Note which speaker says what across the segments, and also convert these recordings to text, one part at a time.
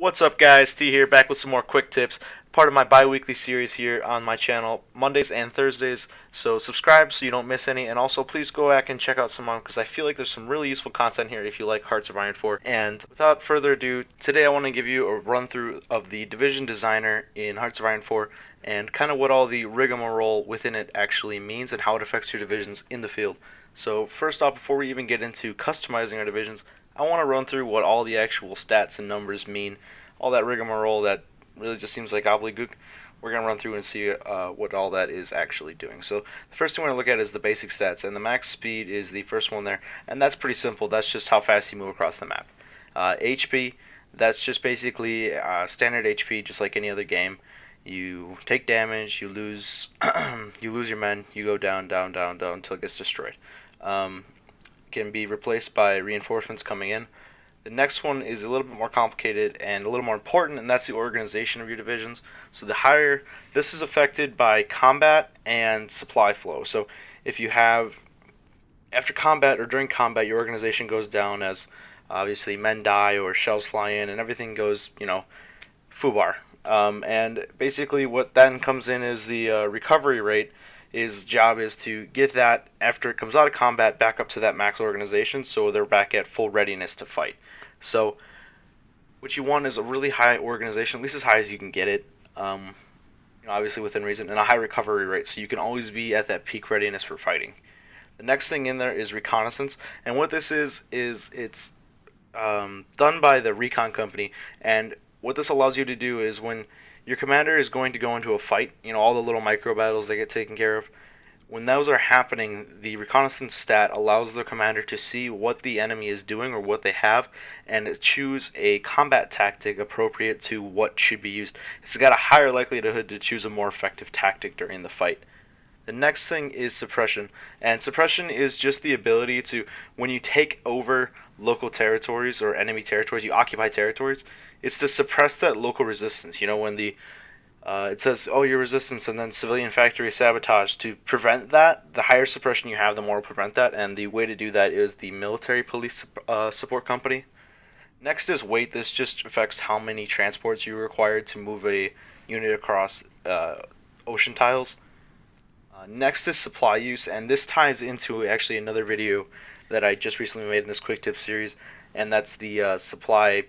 Speaker 1: What's up, guys? T here, back with some more quick tips. Part of my bi-weekly series here on my channel, Mondays and Thursdays. So subscribe so you don't miss any, and also please go back and check out some more because I feel like there's some really useful content here if you like Hearts of Iron 4. And without further ado, today I want to give you a run through of the division designer in Hearts of Iron 4 and kind of what all the rigmarole within it actually means and how it affects your divisions in the field. So first off, before we even get into customizing our divisions, I want to run through what all the actual stats and numbers mean, all that rigmarole that really just seems like gobbledygook. We're going to run through and see what all that is actually doing. So the first thing we're going to look at is the basic stats, and the max speed is the first one there, and that's pretty simple. That's just how fast you move across the map. HP, that's just basically standard HP, just like any other game. You take damage, you lose, you lose your men, you go down, down, down, down until it gets destroyed. Can be replaced by reinforcements coming in. The next one is a little bit more complicated and a little more important, and that's the organization of your divisions. So the higher, this is affected by combat and supply flow. So if you have, after combat or during combat, your organization goes down as obviously men die or shells fly in and everything goes, foobar. And basically what then comes in is the recovery rate. His job is to get that, after it comes out of combat, back up to that max organization so they're back at full readiness to fight. So what you want is a really high organization, at least as high as you can get it, obviously within reason, and a high recovery rate so you can always be at that peak readiness for fighting. The next thing in there is reconnaissance, and what this is it's done by the recon company, and what this allows you to do is when your commander is going to go into a fight, all the little micro battles that get taken care of. When those are happening, the reconnaissance stat allows the commander to see what the enemy is doing or what they have, and choose a combat tactic appropriate to what should be used. It's got a higher likelihood to choose a more effective tactic during the fight. The next thing is suppression, and suppression is just the ability to, when you take over local territories or enemy territories, you occupy territories, it's to suppress that local resistance. When it says, oh, your resistance, and then civilian factory sabotage. To prevent that, the higher suppression you have, the more will prevent that, and the way to do that is the military police support company. Next is weight. This just affects how many transports you require to move a unit across ocean tiles. Next is supply use, and this ties into actually another video that I just recently made in this quick tip series, and that's the supply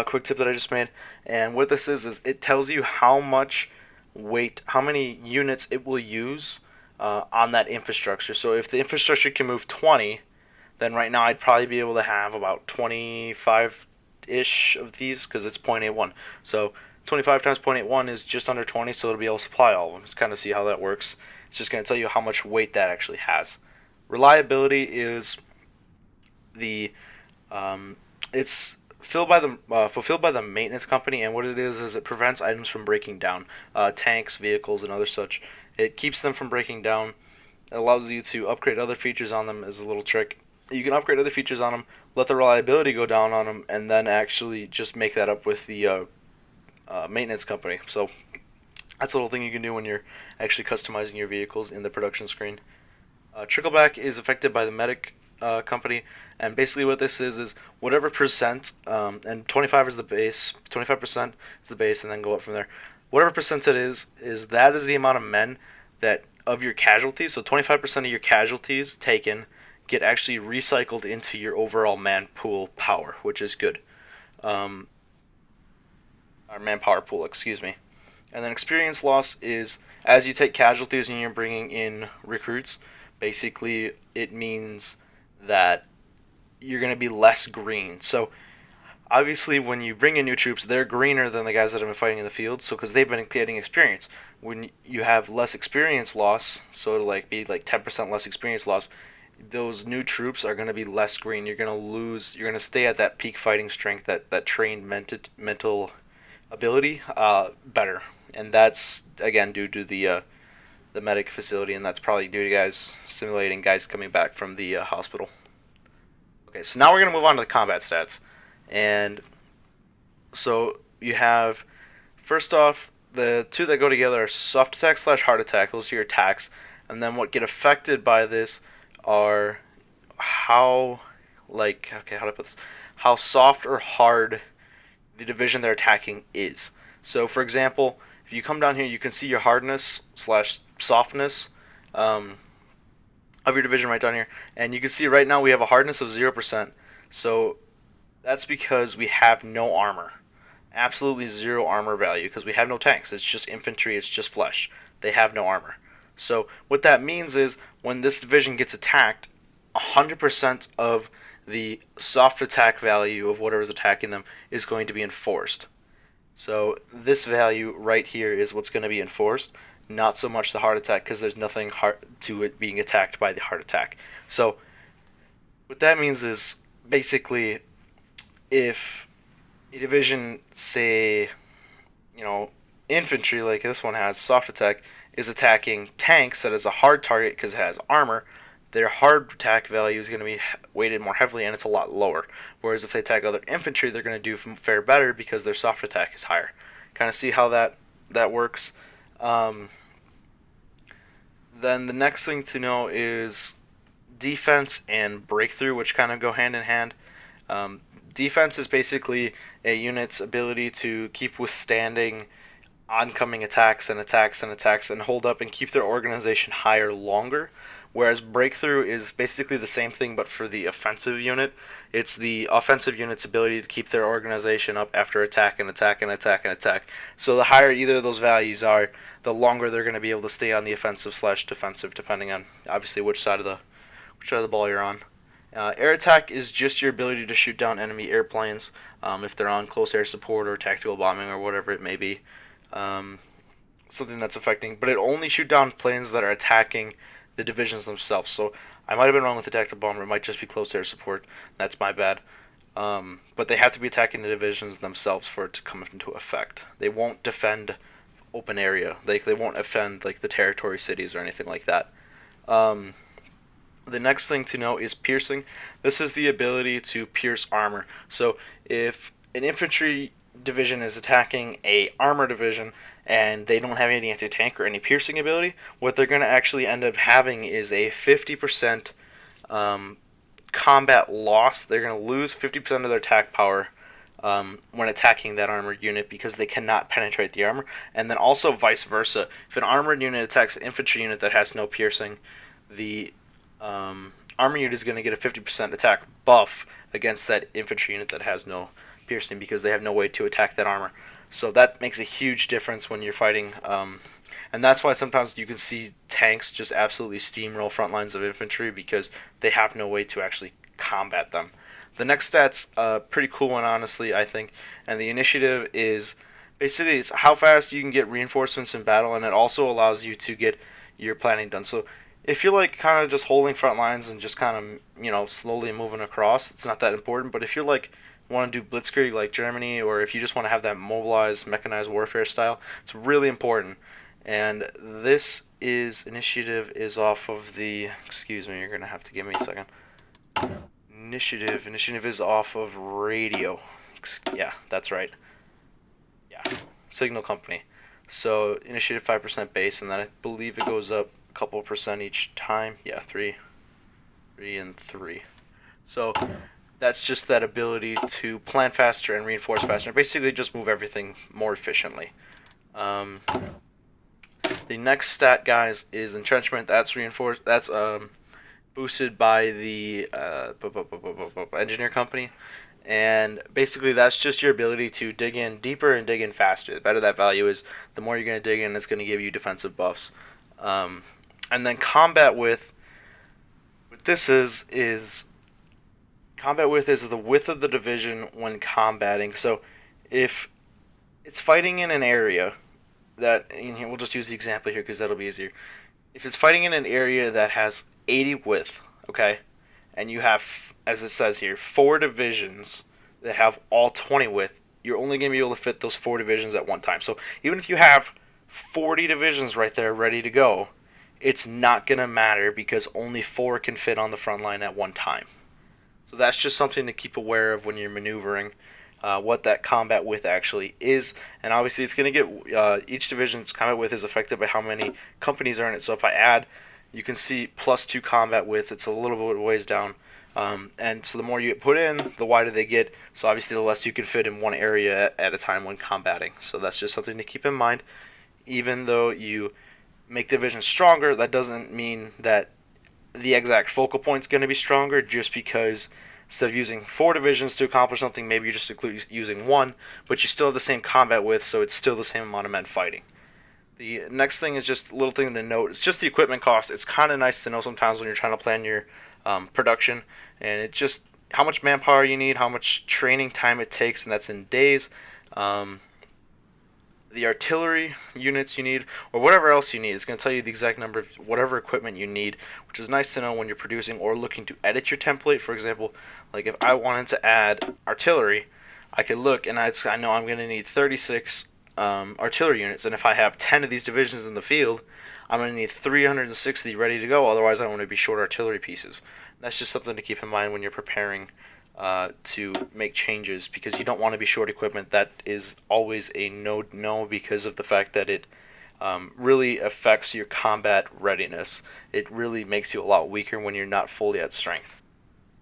Speaker 1: quick tip that I just made. And what this is it tells you how much weight, how many units it will use on that infrastructure. So if the infrastructure can move 20, then right now I'd probably be able to have about 25-ish of these because it's 0.81. So 25 times 0.81 is just under 20, so it'll be able to supply all of them. Just kind of see how that works. It's just going to tell you how much weight that actually has. Reliability is it's fulfilled by the maintenance company, and what it is it prevents items from breaking down, tanks, vehicles, and other such. It keeps them from breaking down. It allows you to upgrade other features on them as a little trick. You can upgrade other features on them, let the reliability go down on them, and then actually just make that up with the maintenance company. So that's a little thing you can do when you're actually customizing your vehicles in the production screen. Trickleback is affected by the medic company, and basically what this is whatever percent, and 25 is the base, 25% is the base, and then go up from there. Whatever percent it is that is the amount of men that of your casualties. So 25% of your casualties taken get actually recycled into your overall man pool power, which is good. Our manpower pool, excuse me. And then experience loss is as you take casualties and you're bringing in recruits. Basically, it means that you're going to be less green. So obviously when you bring in new troops, they're greener than the guys that have been fighting in the field, so because they've been getting experience. When you have less experience loss, so it'll be 10% less experience loss, those new troops are going to be less green. You're going to stay at that peak fighting strength, that trained mental ability better, and that's again due to the medic facility, and that's probably due to guys simulating guys coming back from the hospital. Okay, so now we're going to move on to the combat stats. And so you have, first off, the two that go together are soft attack / hard attack. Those are your attacks. And then what get affected by this are how, how do I put this? How soft or hard the division they're attacking is. So, for example, if you come down here, you can see your hardness slash softness um, of your division right down here, and you can see right now we have a hardness of 0%. So that's because we have no armor, absolutely zero armor value, because we have no tanks. It's just infantry. It's just flesh. They have no armor. So what that means is when this division gets attacked, 100% of the soft attack value of whatever is attacking them is going to be enforced. So this value right here is what's going to be enforced, not so much the heart attack, because there's nothing hard to it being attacked by the heart attack. So what that means is basically if a division, say, infantry like this one has soft attack, is attacking tanks that is a hard target because it has armor, their hard attack value is going to be weighted more heavily and it's a lot lower. Whereas if they attack other infantry, they're going to do fare better because their soft attack is higher. Kind of see how that works. Then the next thing to know is defense and breakthrough, which kind of go hand in hand. Defense is basically a unit's ability to keep withstanding oncoming attacks and attacks and attacks and hold up and keep their organization higher longer. Whereas breakthrough is basically the same thing but for the offensive unit. It's the offensive unit's ability to keep their organization up after attack and attack and attack and attack. So the higher either of those values are, the longer they're going to be able to stay on the offensive slash defensive, depending on obviously which side of the ball you're on. Air attack is just your ability to shoot down enemy airplanes if they're on close air support or tactical bombing or whatever it may be. Something that's affecting, but it only shoot down planes that are attacking the divisions themselves. So I might have been wrong with the tactical bomber. It might just be close air support. That's my bad. But they have to be attacking the divisions themselves for it to come into effect. They won't defend open area. They won't defend like the territory cities or anything like that. The next thing to know is piercing. This is the ability to pierce armor. So if an infantry division is attacking a armor division and they don't have any anti-tank or any piercing ability, what they're going to actually end up having is a 50% combat loss. They're going to lose 50% of their attack power when attacking that armored unit because they cannot penetrate the armor. And then also vice versa. If an armored unit attacks an infantry unit that has no piercing, the armor unit is going to get a 50% attack buff against that infantry unit that has no piercing because they have no way to attack that armor. So that makes a huge difference when you're fighting, and that's why sometimes you can see tanks just absolutely steamroll front lines of infantry because they have no way to actually combat them. The next stat's a pretty cool one, honestly, I think, and the initiative is basically it's how fast you can get reinforcements in battle, and it also allows you to get your planning done. So if you're like kind of just holding front lines and just kind of slowly moving across, it's not that important. But if you're like want to do blitzkrieg like Germany, or if you just want to have that mobilized mechanized warfare style, it's really important. And this initiative is off of the, excuse me, you're gonna have to give me a second. Initiative is off of radio. Yeah, that's right. Yeah, Signal Company. So initiative 5% base, and then I believe it goes up a couple percent each time. Yeah, 3, and 3. So that's just that ability to plan faster and reinforce faster. Basically, just move everything more efficiently. The next stat, guys, is entrenchment. That's reinforced. That's boosted by the engineer company, and basically that's just your ability to dig in deeper and dig in faster. The better that value is, the more you're going to dig in. It's going to give you defensive buffs. And then combat width. What this is combat width is the width of the division when combating. So if it's fighting in an area that, and we'll just use the example here because that'll be easier. If it's fighting in an area that has 80 width, okay, and you have, as it says here, 4 divisions that have all 20 width, you're only going to be able to fit those 4 divisions at one time. So even if you have 40 divisions right there ready to go, it's not going to matter because only 4 can fit on the front line at one time. So that's just something to keep aware of when you're maneuvering, what that combat width actually is. And obviously it's going to get, each division's combat width is affected by how many companies are in it. So if I add, you can see +2 combat width, it's a little bit ways down. And so the more you put in, the wider they get. So obviously the less you can fit in one area at a time when combating. So that's just something to keep in mind. Even though you make the division stronger, that doesn't mean that the exact focal point is going to be stronger, just because instead of using 4 divisions to accomplish something, maybe you're just using one, but you still have the same combat width, so it's still the same amount of men fighting. The next thing is just a little thing to note. It's just the equipment cost. It's kind of nice to know sometimes when you're trying to plan your production, and it's just how much manpower you need, how much training time it takes, and that's in days. Um, the artillery units you need, or whatever else you need. It's going to tell you the exact number of whatever equipment you need, which is nice to know when you're producing or looking to edit your template. For example, like if I wanted to add artillery, I could look and I know I'm going to need 36 artillery units, and if I have 10 of these divisions in the field, I'm going to need 360 ready to go. Otherwise, I'm going to be short artillery pieces. That's just something to keep in mind when you're preparing to make changes, because you don't want to be short equipment. That is always a no because of the fact that it really affects your combat readiness. It really makes you a lot weaker when you're not fully at strength.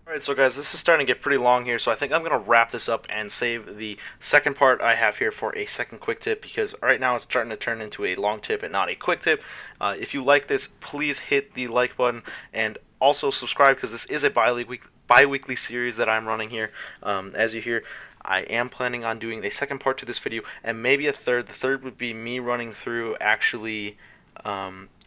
Speaker 1: Alright, so guys, this is starting to get pretty long here, so I think I'm going to wrap this up and save the second part I have here for a second quick tip, because right now it's starting to turn into a long tip and not a quick tip. If you like this, please hit the like button and also subscribe, because this is a bi-weekly series that I'm running here. As you hear, I am planning on doing a second part to this video and maybe a third. The third would be me running through actually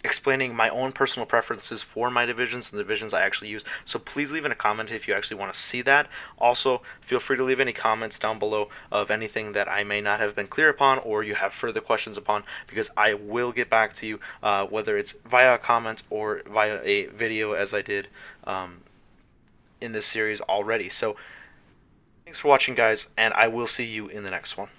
Speaker 1: explaining my own personal preferences for my divisions and the divisions I actually use. So please leave in a comment if you actually want to see that. Also, feel free to leave any comments down below of anything that I may not have been clear upon or you have further questions upon, because I will get back to you, whether it's via comments or via a video, as I did in this series already. So thanks for watching, guys, and I will see you in the next one.